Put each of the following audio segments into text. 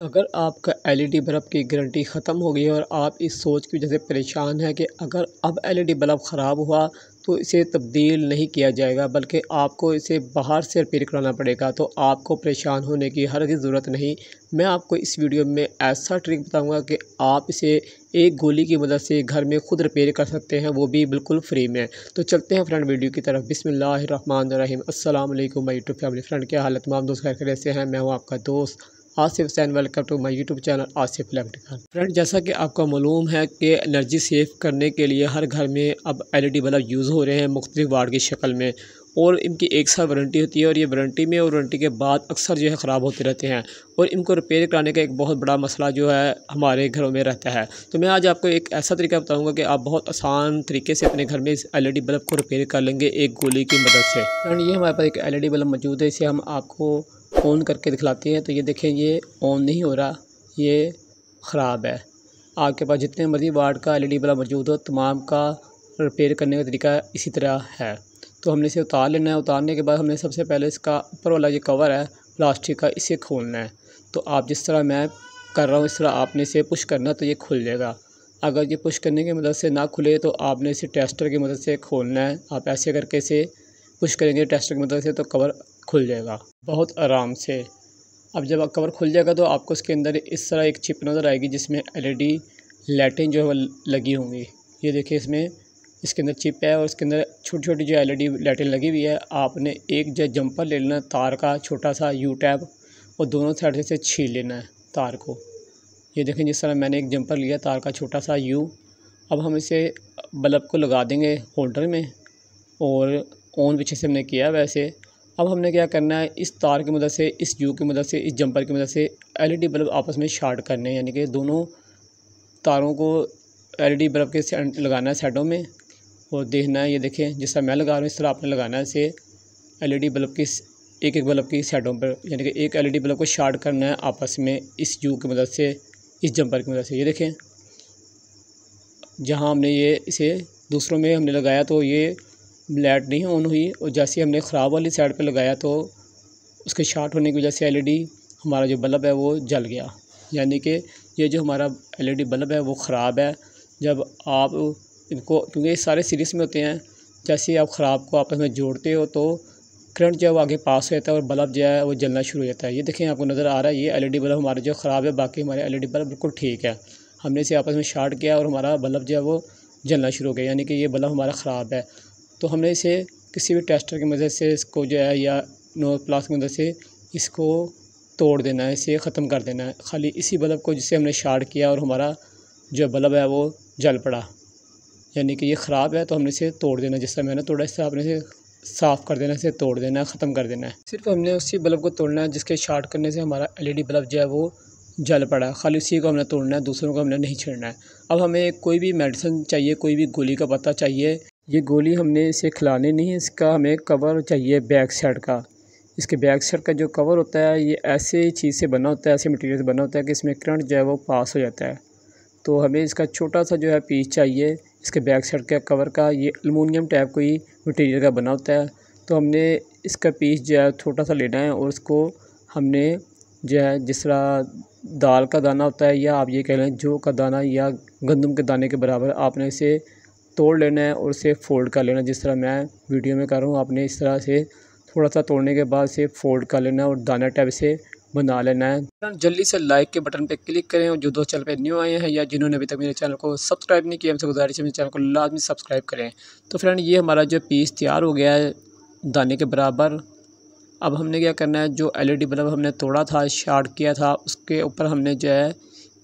अगर आपका LED bulb की गारंटी ख़त्म हो गई है और आप इस सोच की वजह से परेशान हैं कि अगर अब एलईडी बल्ब ख़राब हुआ तो इसे तब्दील नहीं किया जाएगा बल्कि आपको इसे बाहर से रिपेयर कराना पड़ेगा, तो आपको परेशान होने की हरगिज़ ज़रूरत नहीं। मैं आपको इस वीडियो में ऐसा ट्रिक बताऊंगा कि आप इसे एक गोली की मदद से घर में खुद रिपेयर कर सकते हैं, वो भी बिल्कुल फ्री में। तो चलते हैं फ्रेंड वीडियो की तरफ। बिस्मिल्लाहिर्रहमानिर्रहीम। अस्सलाम वालेकुम माय यूट्यूब फैमिली। फ्रेंड, क्या हालत तमाम दोस्त खैर से हैं? मैं हूँ आपका दोस्त Asif Hussain. Welcome to my YouTube channel Asif electrical. Friend, जैसा कि आपको मालूम है कि एनर्जी सेव करने के लिए हर घर में अब एलईडी बल्ब यूज़ हो रहे हैं मुख्तलिफ वाट की शक्ल में, और इनकी एक साल वारंटी होती है और ये वारंटी में और वारंटी के बाद अक्सर जो है ख़राब होते रहते हैं और इनको रिपेयर कराने का एक बहुत बड़ा मसला जो है हमारे घरों में रहता है। तो मैं आज आपको एक ऐसा तरीका बताऊंगा कि आप बहुत आसान तरीके से अपने घर में इस एलईडी बल्ब को रिपेयर कर लेंगे एक गोली की मदद से। फ्रेंड, ये हमारे पास एक एलईडी बल्ब मौजूद है, इसे हम आपको ऑन करके दिखलाते हैं। तो ये देखें, ये ऑन नहीं हो रहा, ये ख़राब है। आपके पास जितने मर्ज़ी वाट का एलईडी बल्ब मौजूद हो, तमाम का रिपेयर करने का तरीका इसी तरह है। तो हमने इसे उतार लेना है। उतारने के बाद हमने सबसे पहले इसका ऊपर वाला ये कवर है प्लास्टिक का, इसे खोलना है। तो आप जिस तरह मैं कर रहा हूँ इस तरह आपने इसे पुश करना, तो ये खुल जाएगा। अगर ये पुश करने की मदद से ना खुले तो आपने इसे टेस्टर की मदद से खोलना है। आप ऐसे करके इसे पुश करेंगे टेस्टर की मदद से तो कवर खुल जाएगा बहुत आराम से। अब जब कवर खुल जाएगा तो आपको इसके अंदर इस तरह एक चिप नज़र आएगी जिसमें एलईडी लाइटें जो है लगी होंगी। ये देखिए, इसमें इसके अंदर चिप है और इसके अंदर छोटी छोटी जो एलईडी लाइटें लगी हुई है। आपने एक जो जंपर ले लेना तार का, छोटा सा यू टैप, और दोनों साइड से छील लेना है तार को। ये देखें, जिस तरह मैंने एक जंपर लिया तार का छोटा सा यू। अब हम इसे बल्ब को लगा देंगे होल्डर में और ऑन पीछे से हमने किया वैसे। अब हमने क्या करना है, इस तार की मदद से, इस यू की मदद से, इस जंपर की मदद से एलईडी बल्ब आपस में शार्ट करने हैं, यानी कि दोनों तारों को एलईडी बल्ब के लगाना है साइडों में और देखना है। ये देखें, जिस तरह मैं लगा रहा हूँ इस तरह आपने लगाना है इसे एलईडी बल्ब की एक एक बल्ब की साइडों पर, यानी कि एक एलईडी बल्ब को शार्ट करना है आपस में इस यू की मदद से, इस जंपर की मदद से। ये देखें, जहाँ हमने ये इसे दूसरों में हमने लगाया तो ये लाइट नहीं ऑन हुई, और जैसे हमने ख़राब वाली साइड पे लगाया तो उसके शॉर्ट होने की वजह से एलईडी हमारा जो बल्ब है वो जल गया। यानी कि ये जो हमारा एलईडी बल्ब है वो ख़राब है। जब आप इनको, क्योंकि ये सारे सीरीज़ में होते हैं, जैसे आप ख़राब को आपस में जोड़ते हो तो करंट जो है वो आगे पास हो जाता है और बल्ब जो है वो जलना शुरू हो जाता है। ये देखें, आपको नज़र आ रहा है ये एलईडी बल्ब हमारा जो ख़राब है, बाकी हमारे एलईडी बल्ब बिल्कुल ठीक है। हमने इसे आपस में शॉर्ट किया और हमारा बल्ब जो है वो जलना शुरू हो गया, यानी कि ये बल्ब हमारा ख़राब है। तो हमने इसे किसी भी टेस्टर की मदद से इसको जो है या नो प्लास की मदद से इसको तोड़ देना है, इसे ख़त्म कर देना है। खाली इसी बल्ब को जिससे हमने शॉर्ट किया और हमारा जो बल्ब है वो जल पड़ा, यानी कि ये ख़राब है, तो हमने इसे तोड़ देना। जिस तरह मैंने तोड़ा इस तरह आपने इसे साफ़ कर देना, इसे तोड़ देना है, ख़त्म कर देना है। सिर्फ हमने उसी बल्ब को तोड़ना है जिसके शॉर्ट करने से हमारा एलईडी बल्ब जो है वो जल पड़ा। खाली उसी को हमने तोड़ना है, दूसरों को हमने नहीं छेड़ना है। अब हमें कोई भी मेडिसिन चाहिए, कोई भी गोली का पत्ता चाहिए। ये गोली हमने इसे खिलानी नहीं है, इसका हमें कवर चाहिए बैक साइड का। इसके बैक साइड का जो कवर होता है ये ऐसे चीज़ से बना होता है, ऐसे मटेरियल से बना होता है कि इसमें करंट जो है वो पास हो जाता है। तो हमें इसका छोटा सा जो है पीस चाहिए इसके बैक साइड के कवर का। ये एलुमिनियम टाइप कोई मटेरियल का बना होता है। तो हमने इसका पीस जो है छोटा सा लेना है और उसको हमने जो है, जिस तरह दाल का दाना होता है या आप ये कह लें जौ का दाना या गंदम के दाने के बराबर, आपने इसे तोड़ लेना है और इसे फ़ोल्ड कर लेना। जिस तरह मैं वीडियो में कर रहा हूँ, आपने इस तरह से थोड़ा सा तोड़ने के बाद इसे फ़ोल्ड कर लेना है और दाना टाइप से बना लेना है। जल्दी से लाइक के बटन पे क्लिक करें और जो दोस्त चैनल पे न्यू आए हैं या जिन्होंने अभी तक मेरे चैनल को सब्सक्राइब नहीं किया, हमसे गुजारिश है मेरे चैनल को लाजमी सब्सक्राइब करें। तो फ्रेंड, ये हमारा जो पीस तैयार हो गया है दाने के बराबर। अब हमने क्या करना है, जो एलईडी बल्ब हमने तोड़ा था, शॉर्ट किया था, उसके ऊपर हमने जो है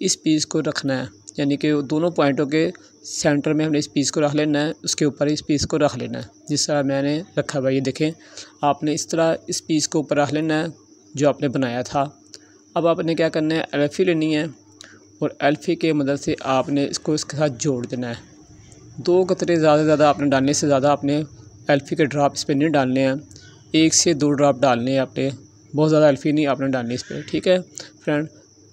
इस पीस को रखना है, यानी कि दोनों पॉइंटों के सेंटर में हमने इस पीस को रख लेना है, उसके ऊपर इस पीस को रख लेना है जिस तरह मैंने रखा हुआ। ये देखें, आपने इस तरह इस पीस को ऊपर रख लेना है जो आपने बनाया था। अब आपने क्या करना है, एल्फी लेनी है और एल्फी के मदद से आपने इसको इसके साथ जोड़ देना है। 2 कतरे ज़्यादा से ज़्यादा आपने डालने से ज़्यादा आपने एल्फी के ड्रॉप इस पर नहीं डालने हैं, 1 से 2 ड्रॉप डालने हैं आपने, बहुत ज़्यादा एल्फी नहीं आपने डालनी इस पर। ठीक है फ्रेंड,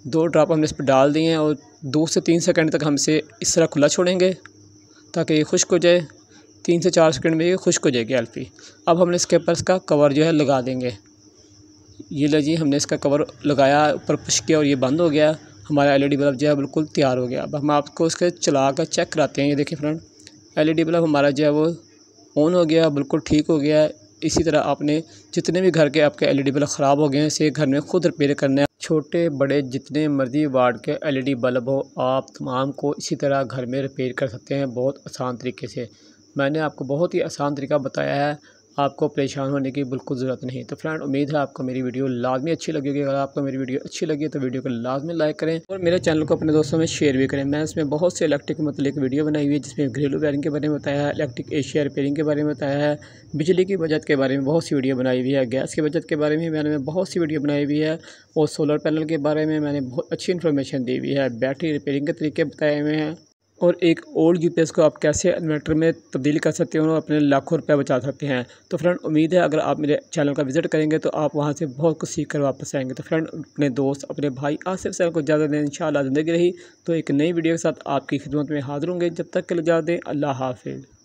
2 ड्रॉप हमने इस पर डाल दिए हैं और 2 से 3 सेकंड तक हम इसे इस तरह खुला छोड़ेंगे ताकि ये खुश्क हो जाए। 3 से 4 सेकंड में ये खुश्क हो जाएगी एल्फी। अब हमने इसके ऊपर इसका कवर जो है लगा देंगे। ये ले जी, हमने इसका कवर लगाया, ऊपर पुश किया और ये बंद हो गया। हमारा एलईडी बल्ब जो है बिल्कुल तैयार हो गया। अब हम आपको इसके चला कर चेक कराते हैं। ये देखिए फ्रेंड, एलईडी बल्ब हमारा जो है वो ऑन हो गया, बिल्कुल ठीक हो गया। इसी तरह आपने जितने भी घर के आपके एलईडी बल्ब ख़राब हो गए हैं, इसे घर में खुद रिपेयर करना है। छोटे बड़े जितने मर्जी वाट के एलईडी बल्ब हो, आप तमाम को इसी तरह घर में रिपेयर कर सकते हैं बहुत आसान तरीके से। मैंने आपको बहुत ही आसान तरीका बताया है, आपको परेशान होने की बिल्कुल ज़रूरत नहीं। तो फ्रेंड, उम्मीद है आपको मेरी वीडियो लाजमी अच्छी लगेगी। अगर आपको मेरी वीडियो अच्छी लगी तो वीडियो को लाजमी लाइक करें और मेरे चैनल को अपने दोस्तों में शेयर भी करें। मैं इसमें बहुत से इलेक्ट्रिक मतलब वीडियो बनाई हुई है, जिसमें घरेलू वायरिंग के बारे में बताया है, इलेक्ट्रिक एशिया रिपेयरिंग के बारे में बताया है, बिजली की बचत के बारे में बहुत सी वीडियो बनाई हुई है, गैस की बचत के बारे में मैंने बहुत सी वीडियो बनाई हुई है और सोलर पैनल के बारे में मैंने बहुत अच्छी इन्फॉर्मेशन दी हुई है। बैटरी रिपेयरिंग के तरीके बताए हुए हैं और एक ओल्ड यूपीएस को आप कैसे इन्वर्टर में तब्दील कर सकते हैं और अपने लाखों रुपए बचा सकते हैं। तो फ्रेंड, उम्मीद है अगर आप मेरे चैनल का विज़िट करेंगे तो आप वहां से बहुत कुछ सीख कर वापस आएंगे। तो फ्रेंड, अपने दोस्त अपने भाई आसिफ सैन को ज़्यादा दें। इंशाअल्लाह ज़िंदगी रही तो एक नई वीडियो के साथ आपकी खिदमत में हाज़िर होंगे। जब तक के लिए इजाज़त दें, अल्लाह हाफ़िज़।